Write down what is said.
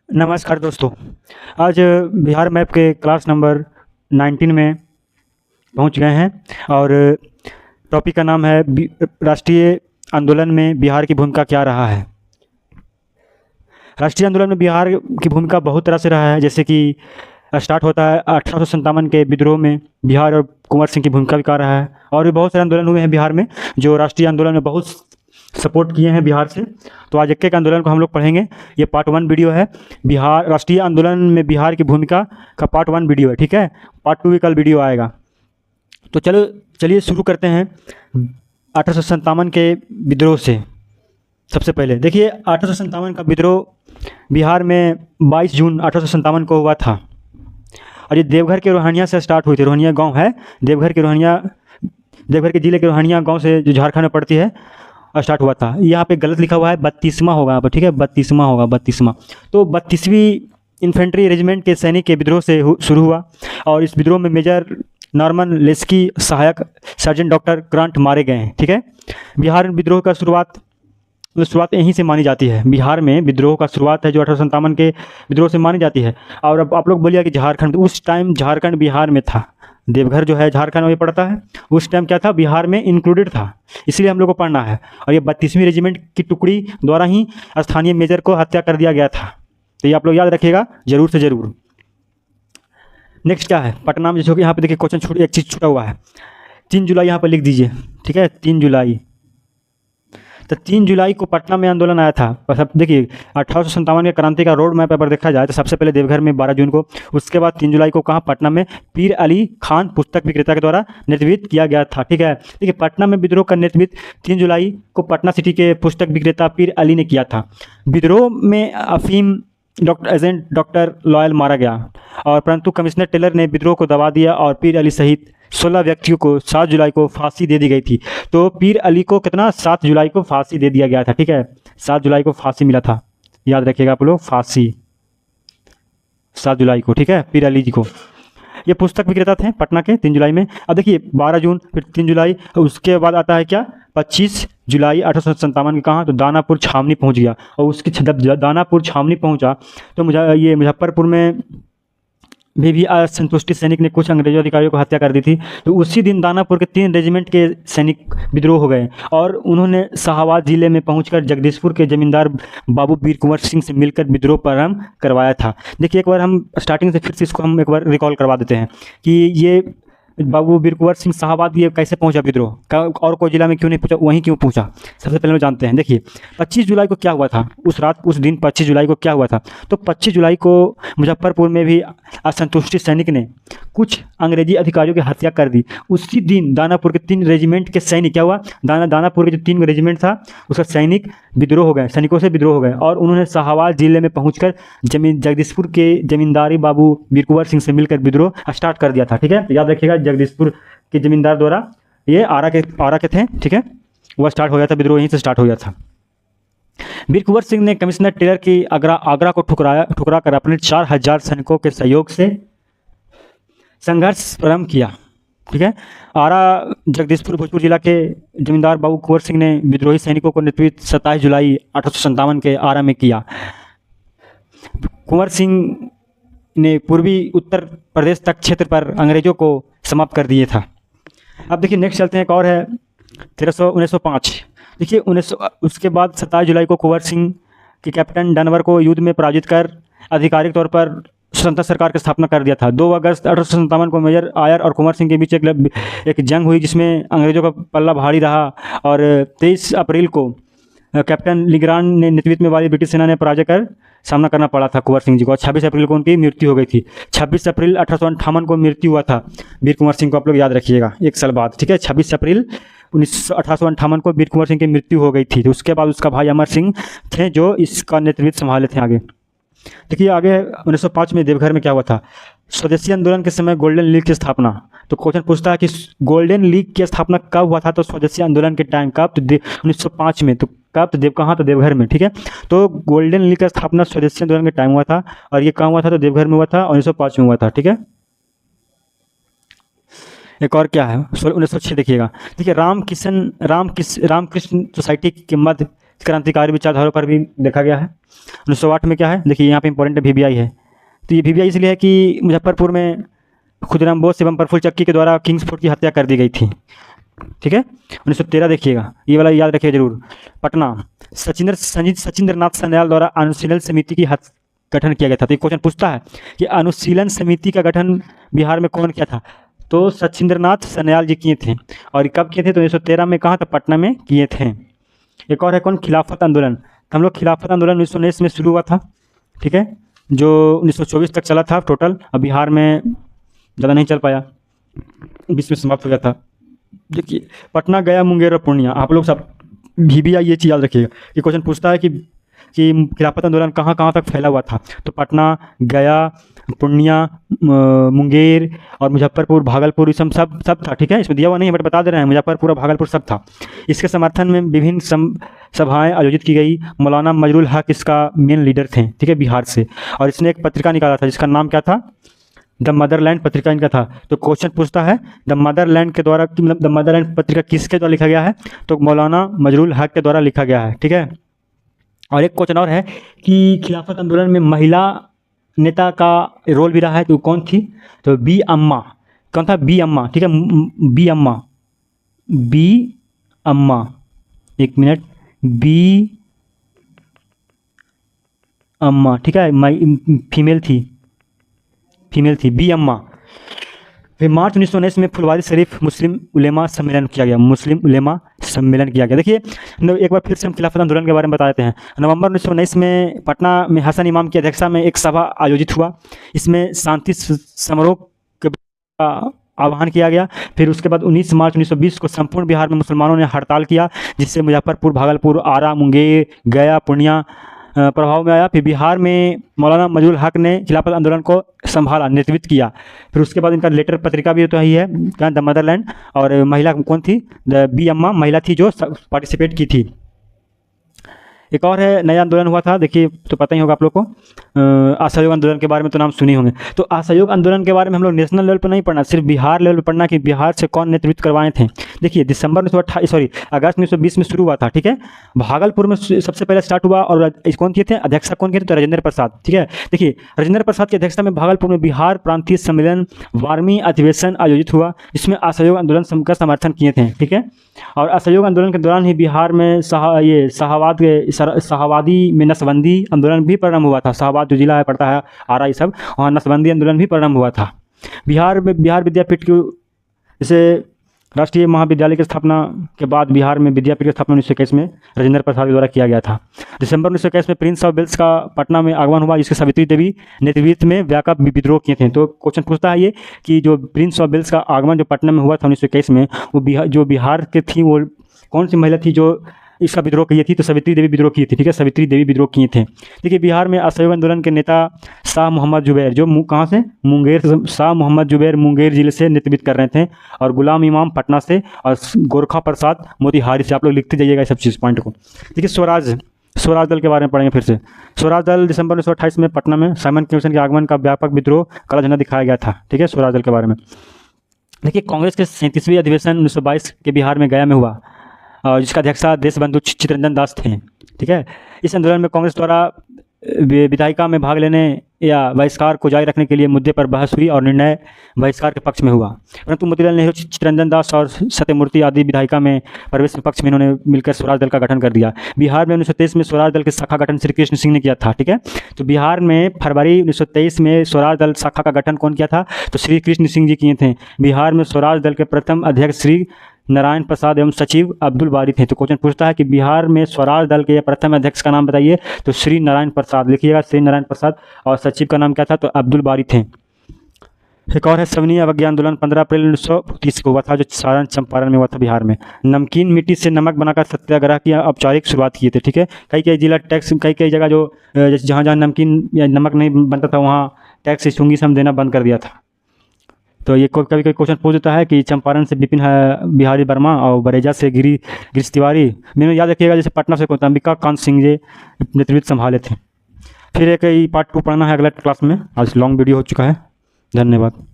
नमस्कार दोस्तों। आज बिहार मैप के क्लास नंबर 19 में पहुंच गए हैं और टॉपिक का नाम है राष्ट्रीय आंदोलन में बिहार की भूमिका क्या रहा है। राष्ट्रीय आंदोलन में बिहार की भूमिका बहुत तरह से रहा है, जैसे कि स्टार्ट होता है 1857 के विद्रोह में बिहार और कुंवर सिंह की भूमिका भी का रहा है। और भी बहुत सारे आंदोलन हुए हैं बिहार में जो राष्ट्रीय आंदोलन में बहुत सपोर्ट किए हैं बिहार से। तो आज एक आंदोलन को हम लोग पढ़ेंगे। ये पार्ट 1 वीडियो है, बिहार राष्ट्रीय आंदोलन में बिहार की भूमिका का पार्ट 1 वीडियो है, ठीक है। पार्ट 2 भी कल वीडियो आएगा। तो चलिए शुरू करते हैं 1857 के विद्रोह से। सबसे पहले देखिए 1857 का विद्रोह बिहार में 22 जून 1857 को हुआ था और ये देवघर के रोहनिया से स्टार्ट हुई थी। रोहनिया गांव है, देवघर के जिले के रोहनिया गांव से जो झारखंड में पड़ती है स्टार्ट हुआ था। यहाँ पे गलत लिखा हुआ है, 32वां होगा यहाँ पर, ठीक है, 32वां होगा, 32वां। तो 32वीं इन्फेंट्री रेजिमेंट के सैनिक के विद्रोह से शुरू हुआ और इस विद्रोह में मेजर नॉर्मन लेस्की, सहायक सर्जेंट डॉक्टर ग्रांट मारे गए हैं, ठीक है। बिहार विद्रोह का शुरुआत यहीं से मानी जाती है। बिहार में विद्रोह का शुरुआत है जो 1857 के विद्रोह से मानी जाती है। और अब आप लोग बोलिए कि झारखंड, उस टाइम झारखंड बिहार में था, देवघर जो है झारखंड में पड़ता है, उस टाइम क्या था, बिहार में इंक्लूडेड था, इसलिए हम लोग को पढ़ना है। और ये 32वीं रेजिमेंट की टुकड़ी द्वारा ही स्थानीय मेजर को हत्या कर दिया गया था। तो ये आप लोग याद रखिएगा जरूर से ज़रूर। नेक्स्ट क्या है, पटना में, जैसे कि यहाँ पे देखिए क्वेश्चन एक चीज़ छूटा हुआ है, 3 जुलाई यहाँ पर लिख दीजिए, ठीक है, 3 जुलाई। तो 3 जुलाई को पटना में आंदोलन आया था। बस अब देखिए 1857 के क्रांति का रोड मैप अगर देखा जाए तो सबसे पहले देवघर में 12 जून को, उसके बाद 3 जुलाई को कहाँ, पटना में पीर अली खान पुस्तक विक्रेता के द्वारा नेतृत्व किया गया था, ठीक है। देखिए पटना में विद्रोह का नेतृत्व 3 जुलाई को पटना सिटी के पुस्तक विक्रेता पीर अली ने किया था। विद्रोह में अफीम एजेंट डॉक्टर लॉयल मारा गया और परंतु कमिश्नर टेलर ने विद्रोह को दबा दिया और पीर अली सहित 16 व्यक्तियों को 7 जुलाई को फांसी दे दी गई थी। तो पीर अली को कितना, 7 जुलाई को फांसी दे दिया गया था, ठीक है, 7 जुलाई को फांसी मिला था, याद रखिएगा आप लोग, फांसी 7 जुलाई को, ठीक है, पीर अली जी को। ये पुस्तक विक्रेता थे पटना के 3 जुलाई में। अब देखिए 12 जून, फिर 3 जुलाई, उसके बाद आता है क्या, 25 जुलाई 1857 के कहाँ, तो दानापुर छावनी पहुंच गया। और उसके जब दानापुर छावनी पहुंचा तो मुजफ्फरपुर में भी असंतुष्टि सैनिक ने कुछ अंग्रेजों अधिकारियों को हत्या कर दी थी। तो उसी दिन दानापुर के 3 रेजिमेंट के सैनिक विद्रोह हो गए और उन्होंने शाहाबाद जिले में पहुंचकर जगदीशपुर के जमींदार बाबू वीर कुंवर सिंह से मिलकर विद्रोह प्रारंभ करवाया था। देखिए एक बार हम स्टार्टिंग से फिर से इसको हम एक बार रिकॉल करवा देते हैं कि ये बाबू वीर कुंवर सिंह शाहाबाद ये कैसे पहुंचा विद्रोह का, और कोई जिला में क्यों नहीं पहुंचा, वहीं क्यों पहुंचा, सबसे पहले हम जानते हैं। देखिए 25 जुलाई को क्या हुआ था, उस दिन 25 जुलाई को क्या हुआ था, तो 25 जुलाई को मुजफ्फरपुर में भी असंतुष्टि सैनिक ने कुछ अंग्रेजी अधिकारियों की हत्या कर दी। उसी दिन दानापुर के 3 रेजिमेंट के सैनिक, क्या हुआ, दानापुर के जो 3 रेजिमेंट था उसका सैनिक विद्रोह हो गए, सैनिकों से विद्रोह हो गए और उन्होंने शाहाबाद जिले में पहुंचकर जगदीशपुर के जमींदारी बाबू वीर कुंवर सिंह से मिलकर विद्रोह स्टार्ट कर दिया था, ठीक है। तो याद रखिएगा जगदीशपुर के जमींदार द्वारा, ये आरा के थे, ठीक है, वह स्टार्ट हो गया था, विद्रोह यहीं से स्टार्ट हो गया था। वीर कुंवर सिंह ने कमिश्नर टेलर की आगरा को ठुकरा कर अपने 4000 सैनिकों के सहयोग से संघर्ष प्रारंभ किया, ठीक है। आरा जगदीशपुर भोजपुर जिला के जमींदार बाबू कुंवर सिंह ने विद्रोही सैनिकों को नेतृत्व 27 जुलाई 1857 के आरा में किया। कुंवर सिंह ने पूर्वी उत्तर प्रदेश तक क्षेत्र पर अंग्रेजों को समाप्त कर दिए था। अब देखिए नेक्स्ट चलते हैं, एक और है 1905। देखिए उसके बाद 27 जुलाई को कुंवर सिंह के कैप्टन डनवर को युद्ध में पराजित कर आधिकारिक तौर पर स्वतंत्र सरकार की स्थापना कर दिया था। 2 अगस्त 1857 को मेजर आयर और कुंवर सिंह के बीच एक जंग हुई जिसमें अंग्रेजों का पल्ला भारी रहा और 23 अप्रैल को कैप्टन लिग्रांड ने नेतृत्व में वाली ब्रिटिश सेना ने पराजय कर सामना करना पड़ा था कुंवर सिंह जी को। 26 अप्रैल को उनकी मृत्यु हो गई थी। 26 अप्रैल 1858 को मृत्यु हुआ था वीर कुंवर सिंह को, आप लोग याद रखिएगा, 1 साल बाद, ठीक है। 26 अप्रैल 1858 को वीर कुंवर सिंह की मृत्यु हो गई थी। तो उसके बाद उसका भाई अमर सिंह थे जो इसका नेतृत्व संभाले थे आगे। देखिए आगे 1905 में देवघर में क्या हुआ था, स्वदेशी आंदोलन के समय गोल्डन लीग की स्थापना। तो क्वेश्चन पूछता है कि गोल्डन लीग की स्थापना कब हुआ था, तो स्वदेशी आंदोलन के टाइम कब, तो 1905 में। तो कब, तो कहाँ, तो देवघर में, ठीक है। तो गोल्डन लीग का स्थापना स्वदेशी आंदोलन के टाइम हुआ था और ये कहाँ हुआ था, तो देवघर में हुआ था, 1905 में हुआ था, ठीक है। एक और क्या है 1906 देखिएगा। देखिए रामकृष्ण सोसाइटी के मध्य क्रांतिकारी विचारधाराओं पर भी देखा गया है। 1908 में क्या है, देखिए यहाँ पे इंपॉर्टेंट वीबीआई है। तो ये वीबीआई इसलिए है कि मुजफ्फरपुर में खुदराम बोस एवं प्रफुल्ल चक्की के द्वारा किंग्स फोर्ट की हत्या कर दी गई थी। ठीक है, 1913 देखिएगा, ये वाला याद रखिएगा जरूर। पटना, सचिंद्रनाथ सन्याल द्वारा अनुशीलन समिति की गठन किया गया था। तो ये क्वेश्चन पूछता है कि अनुशीलन समिति का गठन बिहार में कौन किया था, तो सचिंद्रनाथ सन्याल जी किए थे। और ये कब किए थे, तो 1913 में कहाँ था, पटना में किए थे। एक और है कौन, खिलाफत आंदोलन। हम लोग खिलाफत आंदोलन 1919 में शुरू हुआ था, ठीक है, जो 1924 तक चला था टोटल। अब बिहार में ज़्यादा नहीं चल पाया, बीच में समाप्त हो गया था। देखिए पटना, गया, मुंगेर और पूर्णिया, आप लोग सब वीबीआई ये चीज़ याद रखिएगा कि क्वेश्चन पूछता है कि खिलाफत आंदोलन कहाँ कहाँ तक फैला हुआ था। तो पटना, गया, पूर्णिया, मुंगेर और मुजफ्फरपुर, भागलपुर, ये सब था। ठीक है, इसमें दिया हुआ नहीं है बट बता दे रहे हैं, मुजफ्फरपुर और भागलपुर सब था। इसके समर्थन में विभिन्न सभाएं आयोजित की गई। मौलाना मजरुल हक इसका मेन लीडर थे, ठीक है, बिहार से। और इसने एक पत्रिका निकाला था जिसका नाम क्या था, द मदरलैंड पत्रिका इनका था। तो क्वेश्चन पूछता है द मदरलैंड के द्वारा, मतलब द मदरलैंड पत्रिका किसके द्वारा लिखा गया है, तो मौलाना मजरुल हक के द्वारा लिखा गया है। ठीक है, और एक क्वेश्चन और है कि खिलाफत आंदोलन में महिला नेता का रोल भी रहा है, तो कौन थी, तो बी अम्मा। कौन था, बी अम्मा। ठीक है, बी अम्मा, एक मिनट, बी अम्मा, ठीक है, फीमेल थी बी अम्मा। फिर मार्च 1919 में फुलवारी शरीफ मुस्लिम उलेमा सम्मेलन किया गया। देखिए एक बार फिर से हम खिलाफत आंदोलन के बारे में बता देते हैं। नवंबर 1919 में पटना में हसन इमाम की अध्यक्षता में एक सभा आयोजित हुआ। इसमें शांति समारोह का आह्वान किया गया। फिर उसके बाद 19 मार्च 1920 को संपूर्ण बिहार में मुसलमानों ने हड़ताल किया, जिससे मुजफ्फरपुर, भागलपुर, आरा, मुंगेर, गया, पूर्णिया प्रभाव में आया। फिर बिहार में मौलाना मजरुल हक ने खिलाफत आंदोलन को संभाला, नेतृत्व किया। फिर उसके बाद इनका लेटर पत्रिका भी तो ही है, क्या, द मदरलैंड। और महिला कौन थी, द बी अम्मा महिला थी जो पार्टिसिपेट की थी। एक और है, नया आंदोलन हुआ था, देखिए तो पता ही होगा आप लोग को, असहयोग आंदोलन के बारे में तो नाम सुने होंगे। तो असहयोग आंदोलन के बारे में हम लोग नेशनल लेवल पर नहीं पढ़ना, सिर्फ बिहार लेवल पर पढ़ना कि बिहार से कौन नेतृत्व करवाए थे। देखिए अगस्त 1920 में शुरू हुआ था। ठीक है, भागलपुर में सबसे पहले स्टार्ट हुआ। और कौन किए थे, अध्यक्षता कौन किए थे, तो राजेंद्र प्रसाद। ठीक है, देखिए राजेंद्र प्रसाद की अध्यक्षता में भागलपुर में बिहार प्रांतीय सम्मेलन 12वीं अधिवेशन आयोजित हुआ, जिसमें असहयोग आंदोलन का समर्थन किए थे। ठीक है, और असहयोग आंदोलन के दौरान ही बिहार में शाहवादी में नसबंदी आंदोलन भी प्रारंभ हुआ था। शाहबाद जो जिला है पड़ता है आरा, ये सब, वहाँ नसबंदी आंदोलन भी प्रारंभ हुआ था। बिहार विद्यापीठ की, जैसे राष्ट्रीय महाविद्यालय की स्थापना के बाद बिहार में विद्यापीठ की स्थापना 1921 में राजेंद्र प्रसाद द्वारा किया गया था। दिसंबर 1921 में प्रिंस ऑफ वेल्स का पटना में आगमन हुआ, जिसके सावित्री देवी नेतृत्व में व्यापक विद्रोह किए थे। तो क्वेश्चन पूछता है ये कि जो प्रिंस ऑफ वेल्स का आगमन जो पटना में हुआ था 1921 में, वो बिहार के थी, वो कौन सी महिला थी जो इसका विद्रोह की थी, तो सावित्री देवी विद्रोह की थी। ठीक है, सावित्री देवी विद्रोह किए थे। देखिए बिहार में असहयोग आंदोलन के नेता शाह मोहम्मद जुबैर, जो कहाँ से, मुंगेर से, शाह मोहम्मद जुबैर मुंगेर जिले से नेतृत्व कर रहे थे, और गुलाम इमाम पटना से, और गोरखा प्रसाद मोतिहारी से। आप लोग लिखते जाइएगा ये सब चीज़ पॉइंट को। देखिए स्वराज दल के बारे में पढ़ेंगे फिर से। स्वराज दल दिसंबर 1928 में पटना में साइमन कमीशन के आगमन का व्यापक विद्रोह काला झंडा दिखाया गया था। ठीक है, स्वराज दल के बारे में। देखिए कांग्रेस के 37वें अधिवेशन 1922 के बिहार में गया में हुआ, और जिसका अध्यक्षता देशबंधु चित्तरंजन दास थे। ठीक है, इस आंदोलन में कांग्रेस द्वारा विधायिका में भाग लेने या बहिष्कार को जारी रखने के लिए मुद्दे पर बहस हुई, और निर्णय बहिष्कार के पक्ष में हुआ। परंतु मोतीलाल नेहरू, चित्तरंजन दास और सत्यमूर्ति आदि विधायिका में प्रवेश के पक्ष में इन्होंने मिलकर स्वराज दल का गठन कर दिया। बिहार में 1923 में स्वराज दल के शाखा गठन श्री कृष्ण सिंह ने किया था। ठीक है, तो बिहार में फरवरी 1923 में स्वराज दल शाखा का गठन कौन किया था, तो श्री कृष्ण सिंह जी किए थे। बिहार में स्वराज दल के प्रथम अध्यक्ष श्री नारायण प्रसाद एवं सचिव अब्दुल बारी थे। तो क्वेश्चन पूछता है कि बिहार में स्वराज दल के प्रथम अध्यक्ष का नाम बताइए, तो श्री नारायण प्रसाद लिखिएगा, श्री नारायण प्रसाद, और सचिव का नाम क्या था, तो अब्दुल बारी थे। एक और है सवनीय अवज्ञा आंदोलन 15 अप्रैल 1930 को हुआ था, जो सारण चंपारण में हुआ था बिहार में। नमकीन मिट्टी से नमक बनाकर सत्याग्रह की औपचारिक शुरुआत की थी। ठीक है, कई जिला टैक्स, कई जगह जो जहाँ जहाँ नमकीन या नमक नहीं बनता था वहाँ टैक्स चुंगी से हम देना बंद कर दिया था। तो ये कभी कभी क्वेश्चन पूछ देता है कि चंपारण से विपिन बिहारी वर्मा और बरेजा से गिरीश तिवारी। मैंने याद रखिएगा, जैसे पटना से कौन, अंबिका कांत सिंह जी नेतृत्व संभाले थे। फिर एक पार्ट 2 पढ़ना है अगला क्लास में। आज लॉन्ग वीडियो हो चुका है, धन्यवाद।